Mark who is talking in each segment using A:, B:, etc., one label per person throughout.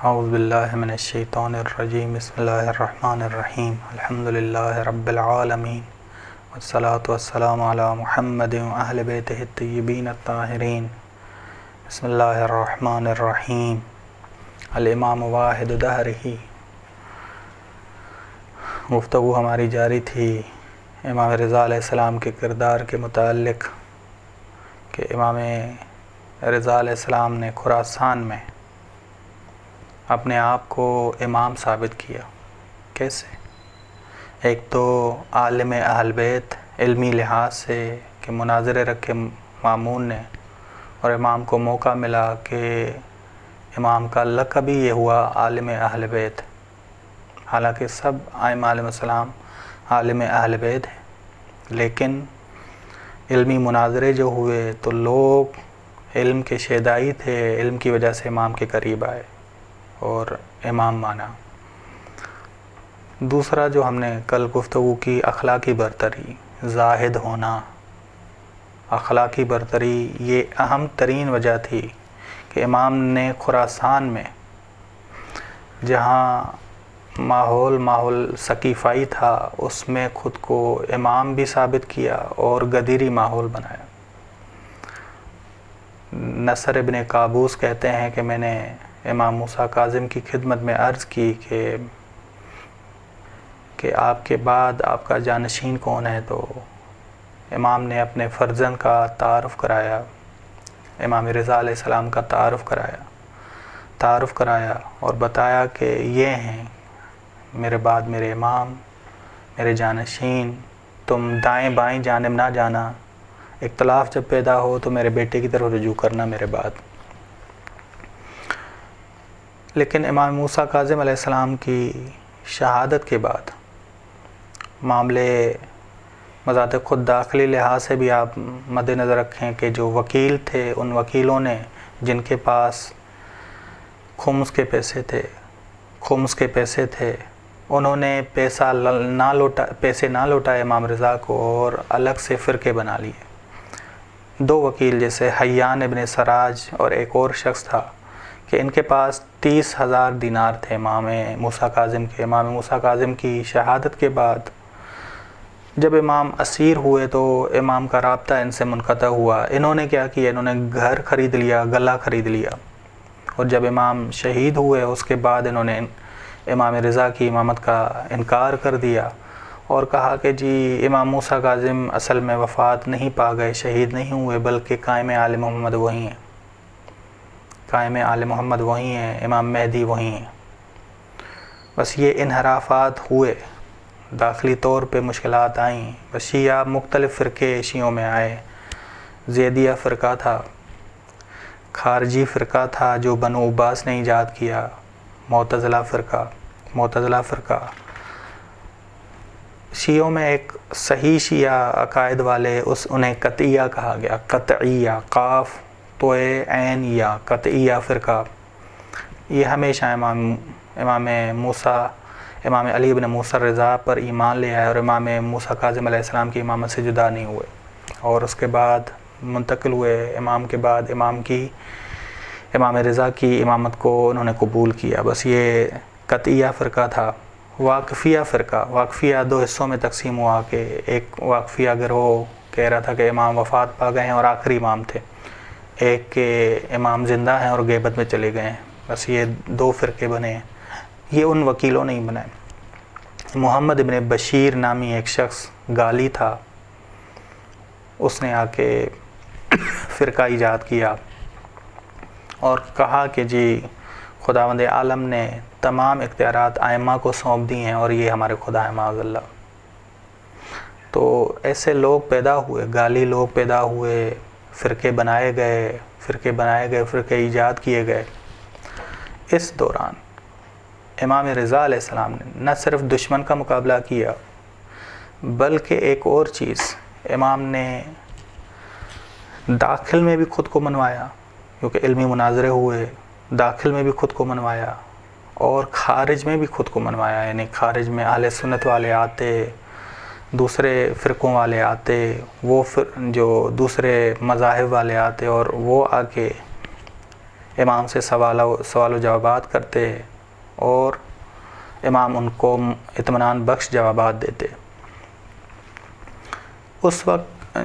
A: اعوذ باللہ من الشیطان الرجیم بسم اللہ الرحمن الرحیم الحمدللہ رب العالمین والصلاة والسلام علی محمد واہل بیتہ الطیبین الطاہرین بسم اللہ الرحمن الرحیم الامام واحد دہرہ۔ گفتگو ہماری جاری تھی امام رضا علیہ السلام کے کردار کے متعلق کہ امام رضا علیہ السلام نے خراسان میں اپنے آپ کو امام ثابت کیا۔ کیسے؟ ایک تو عالم اہل بیت علمی لحاظ سے کہ مناظرے رکھے مامون نے، اور امام کو موقع ملا کہ امام کا لقب ہی یہ ہوا عالم اہل بیت، حالانکہ سب ائمہ علیہ السلام عالم اہل بیت ہیں، لیکن علمی مناظرے جو ہوئے تو لوگ علم کے شیدائی تھے، علم کی وجہ سے امام کے قریب آئے اور امام مانا۔ دوسرا جو ہم نے کل گفتگو کی، اخلاقی برتری، زاہد ہونا، اخلاقی برتری، یہ اہم ترین وجہ تھی کہ امام نے خراسان میں جہاں ماحول سقیفائی تھا اس میں خود کو امام بھی ثابت کیا اور غدیری ماحول بنایا۔ نصر ابن قابوس کہتے ہیں کہ میں نے امام موسیٰ کاظم کی خدمت میں عرض کی کہ آپ کے بعد آپ کا جانشین کون ہے، تو امام نے اپنے فرزند کا تعارف کرایا، امام رضا علیہ السلام کا تعارف کرایا اور بتایا کہ یہ ہیں میرے بعد میرے امام، میرے جانشین، تم دائیں بائیں جانب نہ جانا، اختلاف جب پیدا ہو تو میرے بیٹے کی طرف رجوع کرنا میرے بعد۔ لیکن امام موسیٰ کاظم علیہ السلام کی شہادت کے بعد معاملے بذات خود داخلی لحاظ سے بھی آپ مد نظر رکھیں کہ جو وکیل تھے، ان وکیلوں نے جن کے پاس خمس کے پیسے تھے انہوں نے پیسے نہ لوٹائے امام رضا کو اور الگ سے فرقے بنا لیے۔ دو وکیل جیسے حیان ابن سراج اور ایک اور شخص تھا کہ ان کے پاس 30,000 دینار تھے امام موسیٰ کاظم کے۔ امام موسیٰ کاظم کی شہادت کے بعد جب امام اسیر ہوئے تو امام کا رابطہ ان سے منقطع ہوا۔ انہوں نے کیا کیا؟ انہوں نے گھر خرید لیا، غلہ خرید لیا، اور جب امام شہید ہوئے اس کے بعد انہوں نے امام رضا کی امامت کا انکار کر دیا اور کہا کہ جی امام موسیٰ کاظم اصل میں وفات نہیں پا گئے، شہید نہیں ہوئے، بلکہ قائم آل محمد وہی ہیں، قائم آل محمد وہی ہیں، امام مہدی وہی ہیں۔ بس یہ انحرافات ہوئے، داخلی طور پہ مشکلات آئیں، بس شیعہ مختلف فرقے شیعوں میں آئے۔ زیدیہ فرقہ تھا، خارجی فرقہ تھا جو بنو عباس نے ایجاد کیا، معتزلہ فرقہ۔ شیعوں میں ایک صحیح شیعہ عقائد والے انہیں قطعیہ کہا گیا، قطعیہ، قاف توئے عین یا قطعیہ فرقہ۔ یہ ہمیشہ امام علی بن موسیٰ رضا پر ایمان لے آئے اور امام موسیٰ کاظم علیہ السلام کی امامت سے جدا نہیں ہوئے، اور اس کے بعد منتقل ہوئے امام کے بعد امام رضا کی امامت کو انہوں نے قبول کیا۔ بس یہ قطعیہ فرقہ تھا۔ واقفیہ دو حصوں میں تقسیم ہوا کہ ایک واقفیہ گروہ کہہ رہا تھا کہ امام وفات پا گئے ہیں اور آخری امام تھے، ایک کہ امام زندہ ہیں اور غیبت میں چلے گئے ہیں۔ بس یہ دو فرقے بنے ہیں، یہ ان وکیلوں نے ہی بنائے۔ محمد ابن بشیر نامی ایک شخص گالی تھا، اس نے آ کے فرقہ ایجاد کیا اور کہا کہ جی خداوند عالم نے تمام اختیارات ائمہ کو سونپ دی ہیں اور یہ ہمارے خدا ہیں معاذ اللہ۔ تو ایسے لوگ پیدا ہوئے، گالی لوگ پیدا ہوئے، فرقے بنائے گئے، فرقے ایجاد کیے گئے۔ اس دوران امام رضا علیہ السلام نے نہ صرف دشمن کا مقابلہ کیا بلکہ ایک اور چیز، امام نے داخل میں بھی خود کو منوایا، کیونکہ علمی مناظرے ہوئے، داخل میں بھی خود کو منوایا اور خارج میں بھی خود کو منوایا، یعنی خارج میں اہل سنت والے آتے، دوسرے فرقوں والے آتے، جو دوسرے مذاہب والے آتے اور وہ آ کے امام سے سوال و جوابات کرتے اور امام ان کو اطمینان بخش جوابات دیتے۔ اس وقت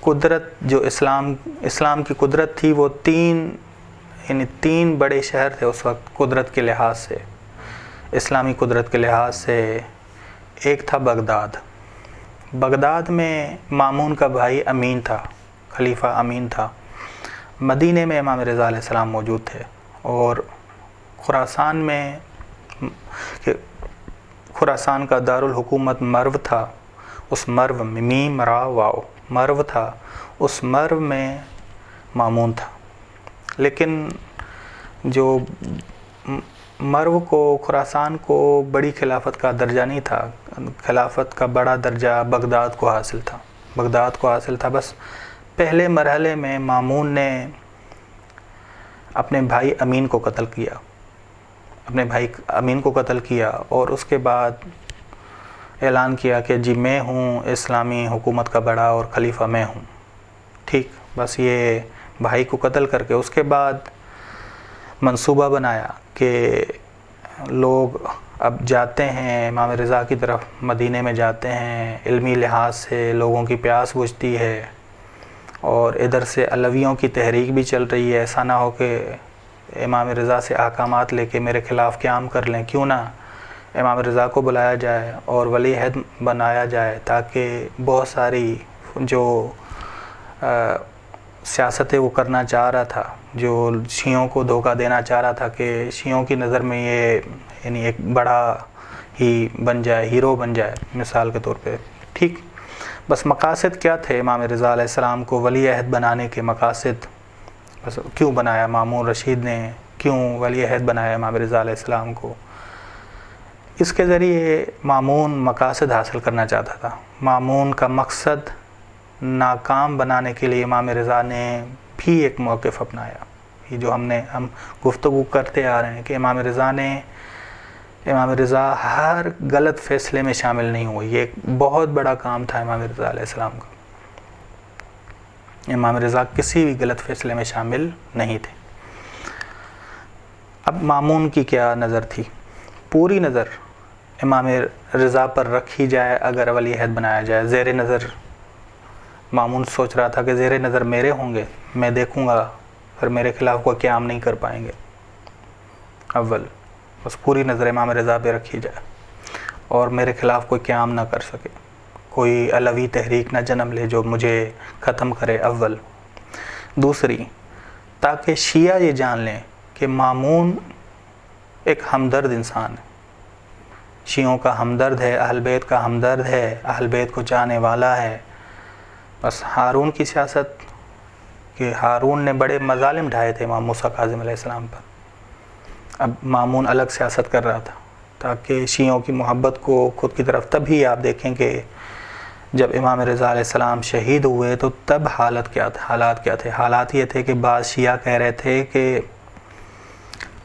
A: قدرت جو اسلام کی قدرت تھی وہ تین بڑے شہر تھے اس وقت قدرت کے لحاظ سے، اسلامی قدرت کے لحاظ سے۔ ایک تھا بغداد میں مامون کا بھائی امین تھا، خلیفہ امین تھا۔ مدینے میں امام رضا علیہ السلام موجود تھے، اور خراسان کا دارالحکومت مرو تھا۔ اس مرو میں میم را واو مرو تھا، اس مرو میں مامون تھا۔ لیکن جو مرو کو خراسان کو بڑی خلافت کا درجہ نہیں تھا، خلافت کا بڑا درجہ بغداد کو حاصل تھا۔ بس پہلے مرحلے میں مامون نے اپنے بھائی امین کو قتل کیا، اور اس کے بعد اعلان کیا کہ جی میں ہوں اسلامی حکومت کا بڑا اور خلیفہ میں ہوں، ٹھیک۔ بس یہ بھائی کو قتل کر کے اس کے بعد منصوبہ بنایا کہ لوگ اب جاتے ہیں امام رضا کی طرف، مدینے میں جاتے ہیں، علمی لحاظ سے لوگوں کی پیاس بجھتی ہے، اور ادھر سے علویوں کی تحریک بھی چل رہی ہے۔ ایسا نہ ہو کہ امام رضا سے احکامات لے کے میرے خلاف قیام کر لیں، کیوں نہ امام رضا کو بلایا جائے اور ولی عہد بنایا جائے، تاکہ بہت ساری جو سیاستیں وہ کرنا چاہ رہا تھا، جو شیعوں کو دھوکہ دینا چاہ رہا تھا کہ شیعوں کی نظر میں یہ یعنی ایک بڑا ہی بن جائے، ہیرو بن جائے مثال کے طور پہ، ٹھیک۔ بس مقاصد کیا تھے امام رضا علیہ السلام کو ولی عہد بنانے کے مقاصد؟ بس کیوں بنایا مامون رشید نے، کیوں ولی عہد بنایا امام رضا علیہ السلام کو؟ اس کے ذریعے مامون مقاصد حاصل کرنا چاہتا تھا۔ مامون کا مقصد ناکام بنانے کے لیے امام رضا نے بھی ایک موقف اپنایا، یہ جو ہم گفتگو کرتے آ رہے ہیں کہ امام رضا ہر غلط فیصلے میں شامل نہیں ہوئے۔ یہ ایک بہت بڑا کام تھا امام رضا علیہ السلام کا۔ امام رضا کسی بھی غلط فیصلے میں شامل نہیں تھے۔ اب مامون کی کیا نظر تھی؟ پوری نظر امام رضا پر رکھی جائے اگر ولی عہد بنایا جائے۔ زیر نظر مامون سوچ رہا تھا کہ زیر نظر میرے ہوں گے، میں دیکھوں گا، پھر میرے خلاف کوئی قیام نہیں کر پائیں گے۔ اول بس پوری نظر امام رضا پہ رکھی جائے اور میرے خلاف کوئی قیام نہ کر سکے، کوئی علوی تحریک نہ جنم لے جو مجھے ختم کرے، اول۔ دوسری، تاکہ شیعہ یہ جان لیں کہ مامون ایک ہمدرد انسان ہے، شیعوں کا ہمدرد ہے، اہل بیت کا ہمدرد ہے، اہل بیت کو چاہنے والا ہے۔ بس ہارون کی سیاست کہ ہارون نے بڑے مظالم ڈھائے تھے امام موسیٰ کاظم علیہ السلام پر، اب مامون الگ سیاست کر رہا تھا تاکہ شیعوں کی محبت کو خود کی طرف۔ تبھی آپ دیکھیں کہ جب امام رضا علیہ السلام شہید ہوئے تو تب حالات کیا تھے؟ حالات یہ تھے کہ بعض شیعہ کہہ رہے تھے کہ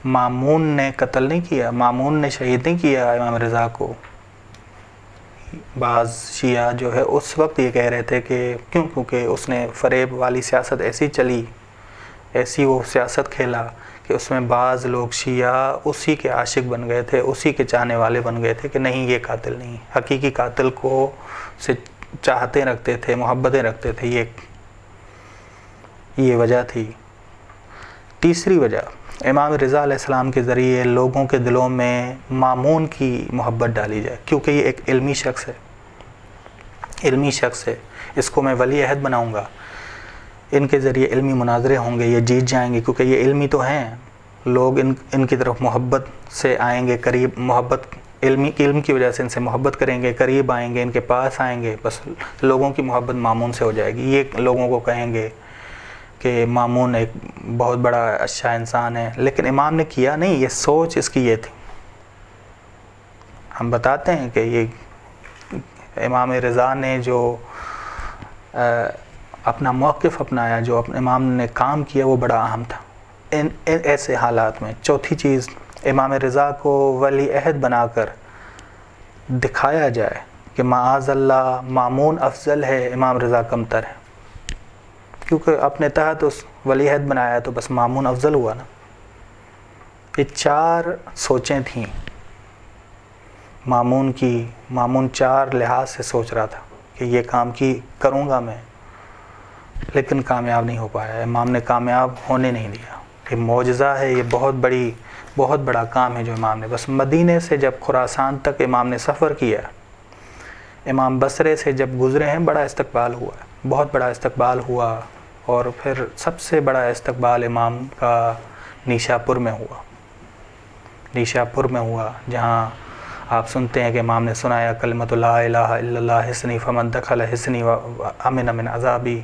A: مامون نے قتل نہیں کیا، مامون نے شہید نہیں کیا امام رضا کو۔ بعض شیعہ جو ہے اس وقت یہ کہہ رہے تھے کہ کیونکہ اس نے فریب والی سیاست ایسی چلی، ایسی وہ سیاست کھیلا کہ اس میں بعض لوگ شیعہ اسی کے عاشق بن گئے تھے، اسی کے چاہنے والے بن گئے تھے کہ نہیں یہ قاتل نہیں، حقیقی قاتل کو سے چاہتے رکھتے تھے، محبتیں رکھتے تھے۔ یہ وجہ تھی۔ تیسری وجہ، امام رضا علیہ السلام کے ذریعے لوگوں کے دلوں میں مامون کی محبت ڈالی جائے، کیونکہ یہ ایک علمی شخص ہے، اس کو میں ولی عہد بناؤں گا، ان کے ذریعے علمی مناظرے ہوں گے، یہ جیت جائیں گے، کیونکہ یہ علمی تو ہیں، لوگ ان کی طرف محبت سے آئیں گے، قریب محبت علم کی وجہ سے ان سے محبت کریں گے، قریب آئیں گے، ان کے پاس آئیں گے، بس لوگوں کی محبت مامون سے ہو جائے گی۔ یہ لوگوں کو کہیں گے کہ مامون ایک بہت بڑا اچھا انسان ہے، لیکن امام نے کیا نہیں، یہ سوچ اس کی یہ تھی۔ ہم بتاتے ہیں کہ یہ امام رضا نے جو اپنا موقف اپنایا، جو امام نے کام کیا، وہ بڑا اہم تھا ان ایسے حالات میں۔ چوتھی چیز، امام رضا کو ولی عہد بنا کر دکھایا جائے کہ معاذ اللہ مامون افضل ہے، امام رضا کمتر ہے۔ کیونکہ اپنے تحت اس ولی عہد بنایا تو بس مامون افضل ہوا نا. یہ 4 سوچیں تھیں مامون کی. مامون 4 لحاظ سے سوچ رہا تھا کہ یہ کام کی کروں گا میں، لیکن کامیاب نہیں ہو پایا. امام نے کامیاب ہونے نہیں دیا. یہ معجزہ ہے، یہ بہت بڑا کام ہے جو امام نے. بس مدینے سے جب خراسان تک امام نے سفر کیا، امام بصرے سے جب گزرے ہیں، بڑا استقبال ہوا ہے، بہت بڑا استقبال ہوا. اور پھر سب سے بڑا استقبال امام کا نیشاپور میں ہوا. نیشاپور میں ہوا، جہاں آپ سنتے ہیں کہ امام نے سنایا کلمۃ لا الہ الا اللہ حسنی فمن دخل حسنی امن من عذابی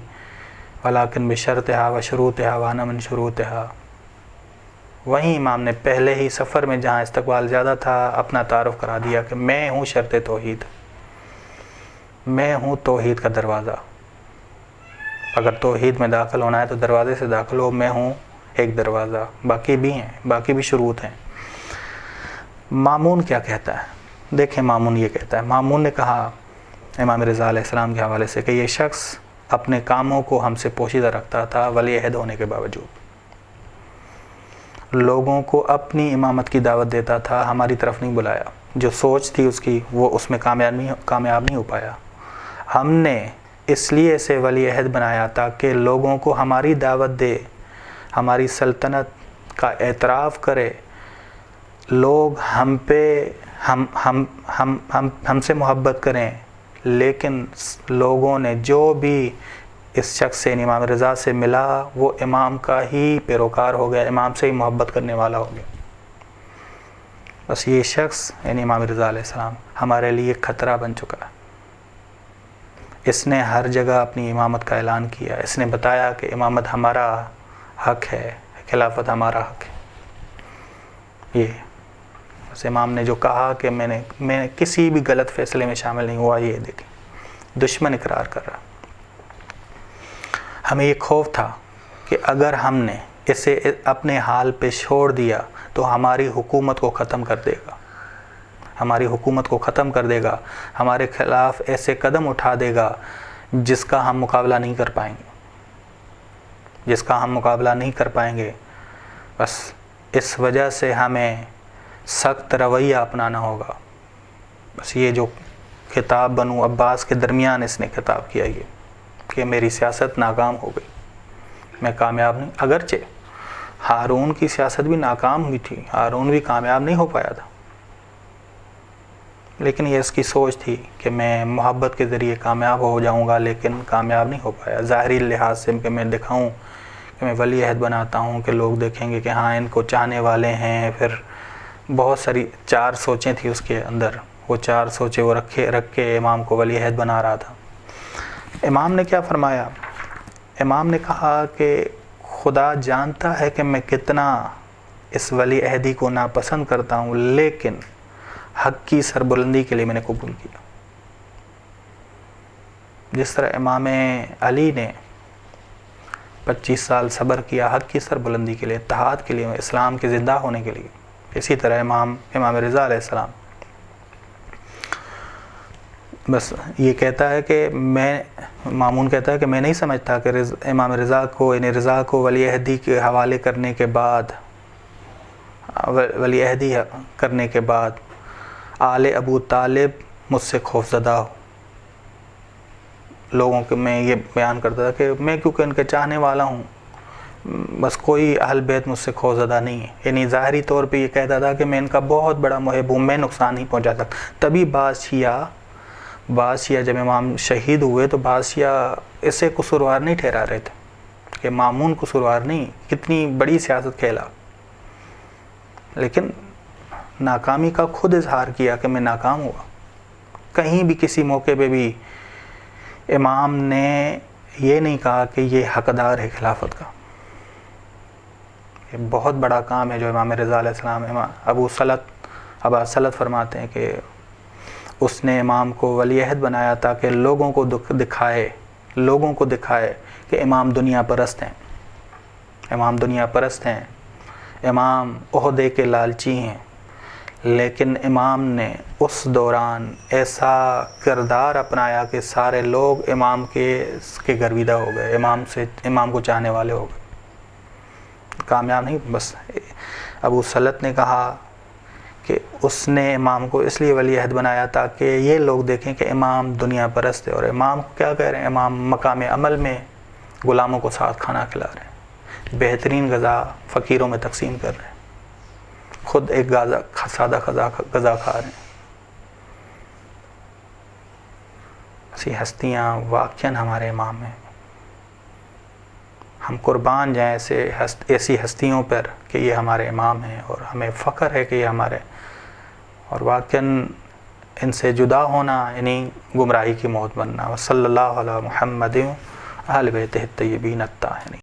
A: ولیکن بشرطہا وشروطہا وانا من شروطہا. وہیں امام نے پہلے ہی سفر میں جہاں استقبال زیادہ تھا اپنا تعارف کرا دیا کہ میں ہوں شرط توحید، میں ہوں توحید کا دروازہ. اگر توحید میں داخل ہونا ہے تو دروازے سے داخل ہو، میں ہوں ایک دروازہ، باقی بھی ہیں، باقی بھی شروط ہیں. مامون کیا کہتا ہے؟ دیکھیں مامون یہ کہتا ہے. مامون نے کہا امام رضا علیہ السلام کے حوالے سے کہ یہ شخص اپنے کاموں کو ہم سے پوشیدہ رکھتا تھا ولی عہد ہونے کے باوجود. لوگوں کو اپنی امامت کی دعوت دیتا تھا، ہماری طرف نہیں بلایا. جو سوچ تھی اس کی وہ اس میں کامیاب نہیں ہو پایا. ہم نے اس لیے اسے ولی عہد بنایا تاکہ لوگوں کو ہماری دعوت دے، ہماری سلطنت کا اعتراف کرے، لوگ ہم پہ ہم سے محبت کریں. لیکن لوگوں نے جو بھی اس شخص سے یعنی امام رضا سے ملا وہ امام کا ہی پیروکار ہو گیا، امام سے ہی محبت کرنے والا ہو گیا. بس یہ شخص یعنی امام رضا علیہ السلام ہمارے لیے خطرہ بن چکا ہے. اس نے ہر جگہ اپنی امامت کا اعلان کیا. اس نے بتایا کہ امامت ہمارا حق ہے، خلافت ہمارا حق ہے. یہ بس امام نے جو کہا کہ میں کسی بھی غلط فیصلے میں شامل نہیں ہوا. یہ دیکھیں دشمن اقرار کر رہا. ہمیں یہ خوف تھا کہ اگر ہم نے اسے اپنے حال پہ چھوڑ دیا تو ہماری حکومت کو ختم کر دے گا، ہماری حکومت کو ختم کر دے گا، ہمارے خلاف ایسے قدم اٹھا دے گا جس کا ہم مقابلہ نہیں کر پائیں گے، جس کا ہم مقابلہ نہیں کر پائیں گے. بس اس وجہ سے ہمیں سخت رویہ اپنانا ہوگا. بس یہ جو خطاب بنو عباس کے درمیان اس نے خطاب کیا یہ کہ میری سیاست ناکام ہو گئی، میں کامیاب نہیں. اگرچہ ہارون کی سیاست بھی ناکام ہوئی تھی، ہارون بھی کامیاب نہیں ہو پایا تھا، لیکن یہ اس کی سوچ تھی کہ میں محبت کے ذریعے کامیاب ہو جاؤں گا، لیکن کامیاب نہیں ہو پایا. ظاہری لحاظ سے کہ میں دکھاؤں کہ میں ولی عہد بناتا ہوں کہ لوگ دیکھیں گے کہ ہاں ان کو چاہنے والے ہیں. پھر بہت ساری 4 سوچیں تھیں اس کے اندر، وہ 4 سوچیں وہ رکھ کے امام کو ولی عہد بنا رہا تھا. امام نے کیا فرمایا؟ امام نے کہا کہ خدا جانتا ہے کہ میں کتنا اس ولی عہدی کو ناپسند کرتا ہوں، لیکن حق کی سربلندی کے لیے میں نے قبول کیا. جس طرح امام علی نے 25 سال صبر کیا حق کی سربلندی کے لیے، اتحاد کے لیے، اسلام کے زندہ ہونے کے لیے، اسی طرح امام رضا علیہ السلام بس یہ کہتا ہے کہ مامون کہتا ہے کہ میں نہیں سمجھتا کہ امام رضا کو یعنی رضا کو ولی عہدی کے حوالے کرنے کے بعد ولی عہدی کرنے کے بعد آل ابو طالب مجھ سے خوف زدہ ہو. لوگوں کے میں یہ بیان کرتا تھا کہ میں کیونکہ ان کے چاہنے والا ہوں، بس کوئی اہل بیت مجھ سے خوف زدہ نہیں ہے. یعنی ظاہری طور پہ یہ کہتا تھا کہ میں ان کا بہت بڑا محب ہوں، میں نقصان نہیں پہنچا سکتا. تبھی بعض شیعہ جب امام شہید ہوئے تو بعض شیعہ اسے قصوروار نہیں ٹھہرا رہے تھے کہ مامون قصوروار نہیں، کتنی بڑی سیاست کھیلا. لیکن ناکامی کا خود اظہار کیا کہ میں ناکام ہوا. کہیں بھی کسی موقع پہ بھی امام نے یہ نہیں کہا کہ یہ حقدار ہے خلافت کا. یہ بہت بڑا کام ہے جو امام رضا علیہ السلام ابا سلط فرماتے ہیں کہ اس نے امام کو ولی عہد بنایا تاکہ لوگوں کو دکھائے کہ امام دنیا پرست ہیں، امام دنیا پرست ہیں، امام عہدے کے لالچی ہیں. لیکن امام نے اس دوران ایسا کردار اپنایا کہ سارے لوگ امام کے گرویدہ ہو گئے، امام کو چاہنے والے ہو گئے. کامیاب نہیں، بس ابو سلط نے کہا کہ اس نے امام کو اس لیے ولی عہد بنایا تاکہ یہ لوگ دیکھیں کہ امام دنیا پرست ہے، اور امام کو کیا کہہ رہے ہیں، امام مقام عمل میں غلاموں کو ساتھ کھانا کھلا رہے ہیں، بہترین غذا فقیروں میں تقسیم کر رہے ہیں، خود ایک سادہ غذا کھا رہے ہیں. ایسی ہستیاں واقعاً ہمارے امام ہیں. ہم قربان جائیں ایسی ہستیوں پر کہ یہ ہمارے امام ہیں، اور ہمیں فخر ہے کہ یہ ہمارے، اور واقعاً ان سے جدا ہونا یعنی گمراہی کی موت بننا. وصلی اللہ علی محمد اہل بیتہ الطیبین الطاہرین.